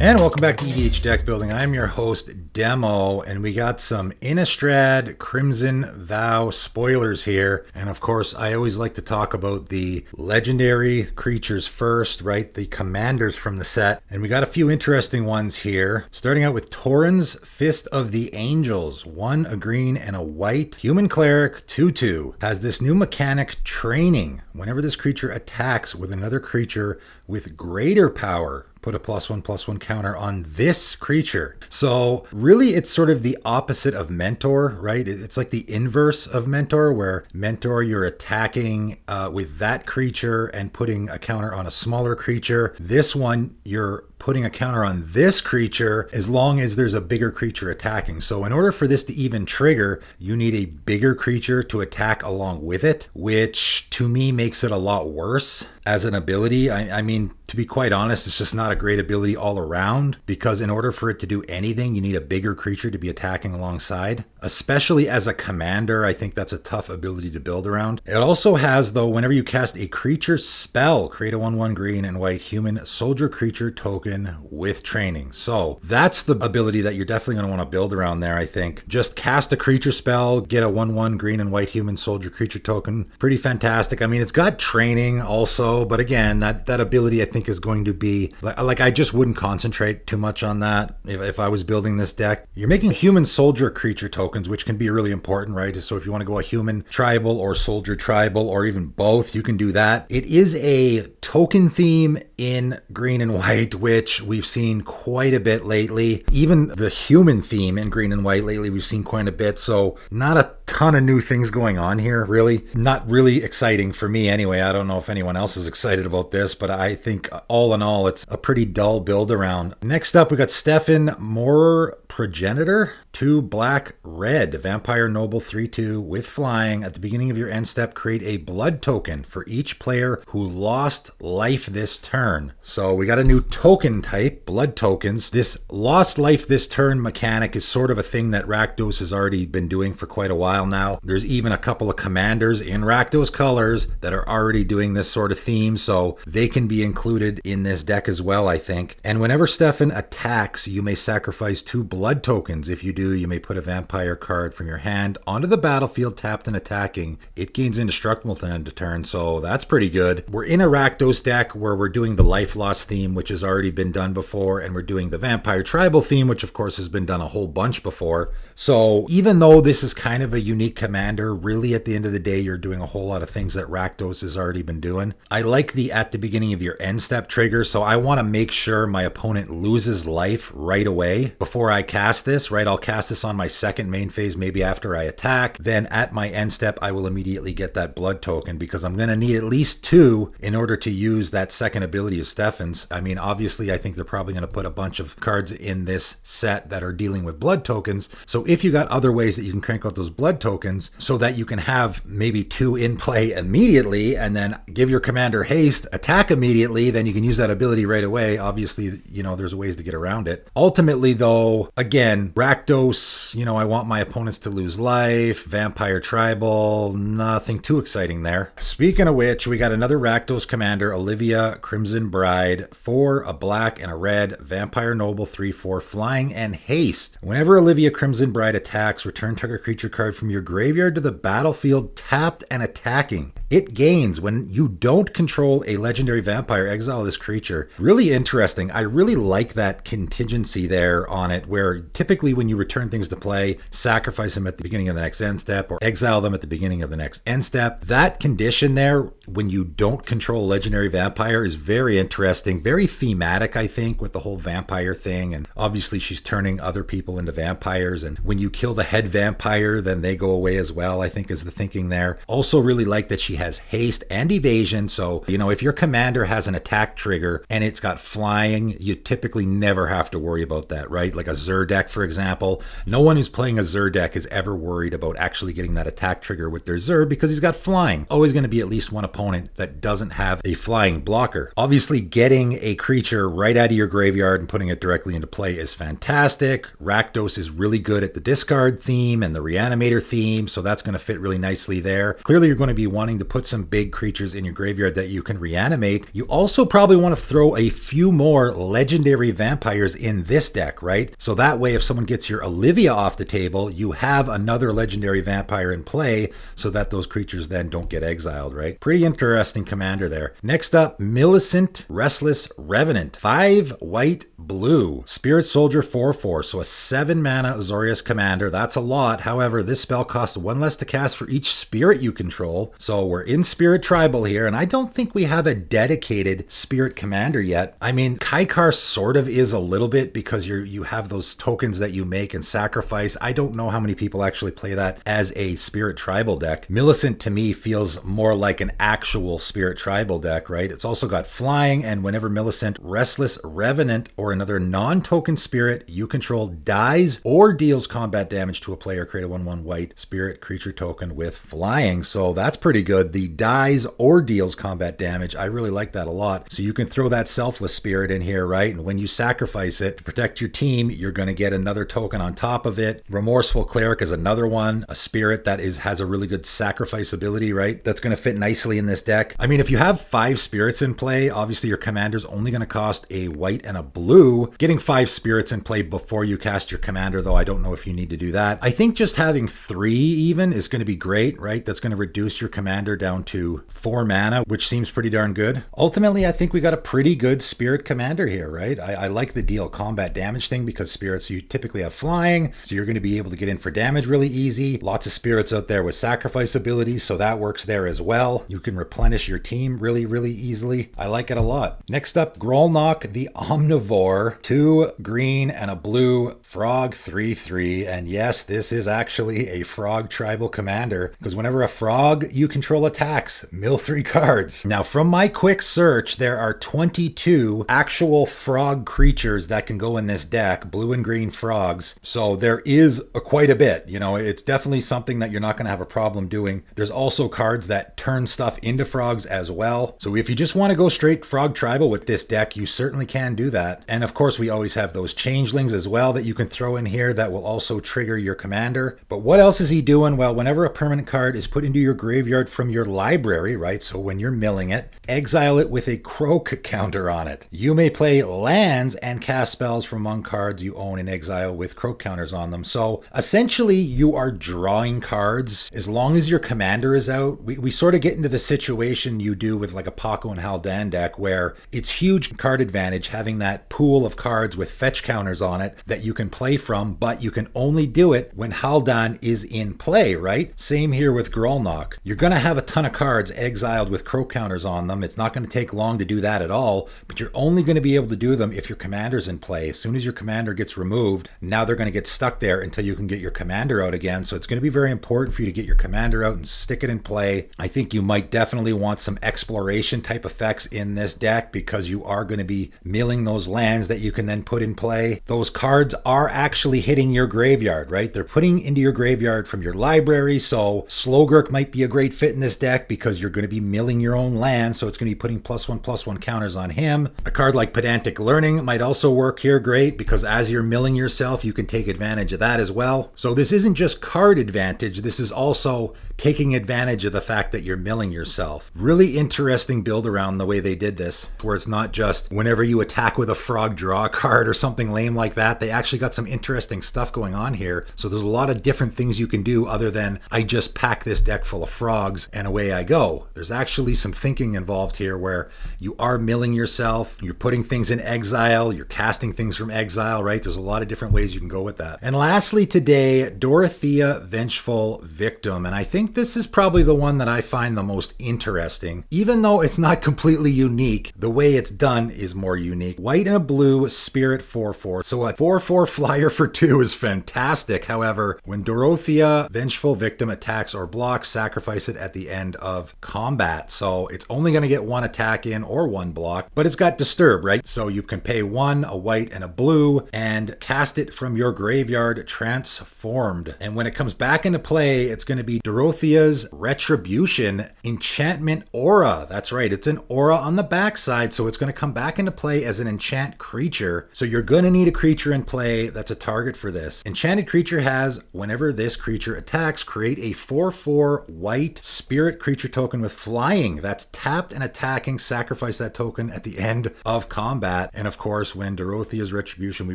And welcome back to EDH Deck Building. I'm your host, Demo, and we got some Innistrad Crimson Vow spoilers here. And of course, I always like to talk about the legendary creatures first, right? The commanders from the set. And we got a few interesting ones here. Starting out with Taurens, Fist of the Angels. 1 a green and a white. Human Cleric, 2/2. Has this new mechanic, Training. Whenever this creature attacks with another creature with greater power, put a +1/+1 counter on this creature. So really it's sort of the opposite of Mentor, right? It's like the inverse of Mentor, where Mentor you're attacking with that creature and putting a counter on a smaller creature. This one you're putting a counter on this creature as long as there's a bigger creature attacking. So in order for this to even trigger, you need a bigger creature to attack along with it, which to me makes it a lot worse as an ability. I mean, to be quite honest, it's just not a great ability all around, because in order for it to do anything, you need a bigger creature to be attacking alongside. Especially as a commander, I think that's a tough ability to build around. It also has, though, whenever you cast a creature spell, create a 1/1 green and white human soldier creature token with training. So that's the ability that you're definitely going to want to build around there, I think. Just cast a creature spell, get a 1/1 green and white human soldier creature token. Pretty fantastic. I mean, it's got training also, but again, that ability I think is going to be, like I just wouldn't concentrate too much on that if I was building this deck. You're making human soldier creature tokens, which can be really important, right? So if you want to go a human tribal or soldier tribal or even both, you can do that. It is a token theme in green and white, which we've seen quite a bit lately. Even the human theme in green and white lately, we've seen quite a bit. So not a ton of new things going on here, really. Not really exciting for me anyway. I don't know if anyone else is excited about this, but I think all in all, it's a pretty dull build around. Next up, we got Stefan Moore, Progenitor. 2 black, red, Vampire Noble 3/2 with flying. At the beginning of your end step, create a blood token for each player who lost life this turn. So we got a new token type, blood tokens. This lost life this turn mechanic is sort of a thing that Rakdos has already been doing for quite a while now. There's even a couple of commanders in Rakdos colors that are already doing this sort of theme, so they can be included in this deck as well, I think. And whenever Stefan attacks, you may sacrifice 2 blood tokens. If you do, you may put a vampire card from your hand onto the battlefield tapped and attacking. It gains indestructible at the end of turn, so that's pretty good. We're in a Rakdos deck where we're doing the life loss theme, which has already been done before, and we're doing the vampire tribal theme, which of course has been done a whole bunch before. So even though this is kind of a unique commander, really at the end of the day, you're doing a whole lot of things that Rakdos has already been doing. I like the at the beginning of your end step trigger, so I want to make sure my opponent loses life right away before I cast this, right? I'll cast this on my second main phase, maybe after I attack. Then at my end step, I will immediately get that blood token, because I'm going to need at least 2 in order to use that second ability of Stefan's. I mean, obviously, I think they're probably going to put a bunch of cards in this set that are dealing with blood tokens. So if you got other ways that you can crank out those blood tokens so that you can have maybe 2 in play immediately and then give your commander haste, attack immediately, then you can use that ability right away. Obviously, you know, there's ways to get around it. Ultimately, though, again, Rakdos, you know, I want my opponents to lose life. Vampire Tribal, nothing too exciting there. Speaking of which, we got another Rakdos commander, Olivia, Crimson Bride. 4, a black and a red, Vampire Noble 3/4, flying and haste. Whenever Olivia Crimson Bride attacks, return target creature card from your graveyard to the battlefield tapped and attacking. It gains when you don't control a legendary vampire. Exile this creature. Really interesting. I really like that contingency there on it, where typically when you return things to play, sacrifice them at the beginning of the next end step or exile them at the beginning of the next end step. That condition there, when you don't control a legendary vampire, is very interesting. Very thematic, I think, with the whole vampire thing. And obviously she's turning other people into vampires. And when you kill the head vampire, then they go away as well, I think is the thinking there. Also really like that she has haste and evasion. So, you know, if your commander has an attack trigger and it's got flying, you typically never have to worry about that, right? Like a Zur deck, for example. No one who's playing a Zur deck is ever worried about actually getting that attack trigger with their Zur because he's got flying. Always going to be at least one opponent that doesn't have a flying blocker. Obviously, getting a creature right out of your graveyard and putting it directly into play is fantastic. Rakdos is really good at the discard theme and the reanimator theme, so that's going to fit really nicely there. Clearly, you're going to be wanting to put some big creatures in your graveyard that you can reanimate, you also probably want to throw a few more legendary vampires in this deck, right? So that way, if someone gets your Olivia off the table, you have another legendary vampire in play so that those creatures then don't get exiled, right? Pretty interesting commander there. Next up, Millicent, Restless, Revenant. 5 white, blue. Spirit Soldier 4/4, so a 7 mana Azorius commander. That's a lot. However, this spell costs 1 less to cast for each spirit you control. So we're in Spirit Tribal here, and I don't think we have a dedicated spirit commander yet. I mean, Kaikar sort of is a little bit because you have those tokens that you make and sacrifice. I don't know how many people actually play that as a Spirit Tribal deck. Millicent to me feels more like an actual Spirit Tribal deck, right? It's also got flying, and whenever Millicent, Restless, Revenant, or another non-token spirit you control dies or deals combat damage to a player, create a 1/1 white spirit creature token with flying. So that's pretty good. The dies or deals combat damage, I really like that a lot. So you can throw that selfless spirit in here, right? And when you sacrifice it to protect your team, you're going to get another token on top of it. Remorseful Cleric is another one, a spirit that has a really good sacrifice ability, right? That's going to fit nicely in this deck. I mean, if you have 5 spirits in play, obviously your commander's only going to cost a white and a blue. Getting 5 spirits in play before you cast your commander, though, I don't know if you need to do that. I think just having 3 even is going to be great, right? That's going to reduce your commander down to 4 mana, which seems pretty darn good. Ultimately, I think we got a pretty good spirit commander here, right? I like the deal combat damage thing because spirits, you typically have flying, so you're going to be able to get in for damage really easy. Lots of spirits out there with sacrifice abilities, so that works there as well. You can replenish your team really, really easily. I like it a lot. Next up, Grolnok the Omnivore. 2 green and a blue frog 3/3. And yes, this is actually a frog tribal commander because whenever a frog you control attacks, mill 3 cards. Now, from my quick search, there are 22 actual frog creatures that can go in this deck, blue and green frogs. So there is quite a bit. You know, it's definitely something that you're not going to have a problem doing. There's also cards that turn stuff into frogs as well. So if you just want to go straight frog tribal with this deck, you certainly can do that. And of course, we always have those changelings as well that you can throw in here that will also trigger your commander. But what else is he doing? Well, whenever a permanent card is put into your graveyard from your library, right? So when you're milling it, exile it with a croak counter on it. You may play lands and cast spells from among cards you own in exile with croak counters on them. So essentially, you are drawing cards as long as your commander is out. We sort of get into the situation you do with like a Paco and Haldan deck where it's huge card advantage having that pool of cards with fetch counters on it that you can play from, but you can only do it when Haldan is in play, right? Same here with Grolnok. You're going to have a ton of cards exiled with croak counters on them. It's not going to take long to do that at all, but you're only going to be able to do them if your commander's in play. As soon as your commander gets removed, now they're going to get stuck there until you can get your commander out again. So it's going to be very important for you to get your commander out and stick it in play. I think you might definitely want some exploration type effects in this deck because you are going to be milling those lands that you can then put in play. Those cards are actually hitting your graveyard, right? They're putting into your graveyard from your library. So Slogurk might be a great fit in this deck because you're going to be milling your own land. So it's going to be putting +1/+1 counters on him. A card like Pedantic Learning might also work here great because as you're milling yourself, you can take advantage of that as well. So this isn't just card advantage. This is also taking advantage of the fact that you're milling yourself. Really interesting build around the way they did this, where it's not just whenever you attack with a frog, draw a card or something lame like that. They actually got some interesting stuff going on here. So there's a lot of different things you can do other than I just pack this deck full of frogs and away I go. There's actually some thinking involved here where you are milling yourself, you're putting things in exile, you're casting things from exile, right? There's a lot of different ways you can go with that. And lastly today, Dorothea, Vengeful Victim. And I think this is probably the one that I find the most interesting. Even though it's not completely unique, the way it's done is more unique. White and a blue spirit 4/4. So a 4/4 flyer for 2 is fantastic. However, when Dorothea, Vengeful Victim attacks or blocks, sacrifice it at the end of combat. So it's only going to get 1 attack in or 1 block, but it's got Disturb, right? So you can pay 1, a white and a blue, and cast it from your graveyard transformed. And when it comes back into play, it's going to be Dorothea Dorothea's Retribution enchantment aura. That's right, it's an aura on the backside, so it's going to come back into play as an enchant creature. So you're going to need a creature in play that's a target for this. Enchanted creature has, whenever this creature attacks, create a 4/4 white spirit creature token with flying. That's tapped and attacking. Sacrifice that token at the end of combat. And of course, when Dorothea's Retribution we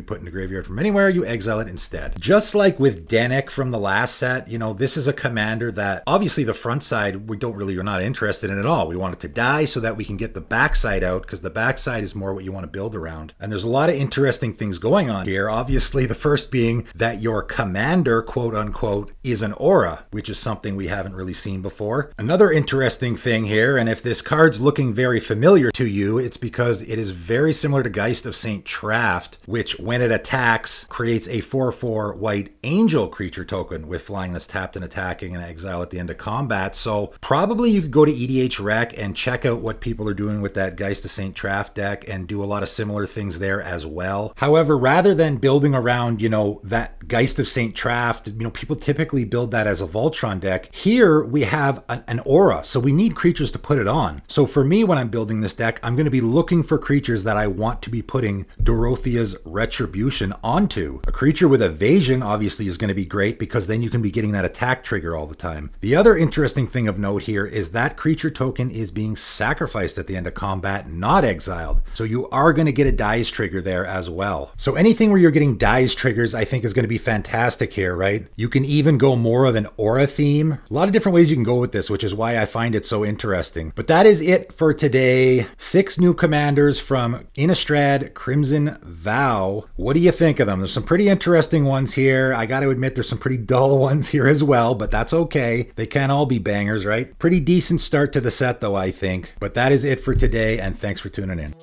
put in the graveyard from anywhere, you exile it instead. Just like with Dennick from the last set, you know, this is a commander that obviously the front side we're not interested in at all. We want it to die so that we can get the backside out, because the backside is more what you want to build around. And there's a lot of interesting things going on here. Obviously, the first being that your commander, quote unquote, is an aura, which is something we haven't really seen before. Another interesting thing here, and if this card's looking very familiar to you, it's because it is very similar to Geist of St. Traft, which when it attacks creates a 4/4 white angel creature token with flying that's tapped and attacking and exile at the end of combat. So probably you could go to EDH Rec and check out what people are doing with that Geist of St. Traft deck and do a lot of similar things there as well. However, rather than building around, you know, that Geist of St. Traft, you know, people typically build that as a Voltron deck. Here we have an aura, so we need creatures to put it on. So for me, when I'm building this deck, I'm going to be looking for creatures that I want to be putting Dorothea's Retribution onto. A creature with evasion obviously is going to be great, because then you can be getting that attack trigger all the time. The other interesting thing of note here is that creature token is being sacrificed at the end of combat, not exiled. So you are going to get a dies trigger there as well. So anything where you're getting dies triggers, I think is going to be fantastic here, right? You can even go more of an aura theme. A lot of different ways you can go with this, which is why I find it so interesting. But that is it for today. 6 new commanders from Innistrad Crimson Vow. What do you think of them? There's some pretty interesting ones here. I got to admit there's some pretty dull ones here as well, but that's okay. They can't all be bangers, right? Pretty decent start to the set though, I think. But that is it for today, and thanks for tuning in.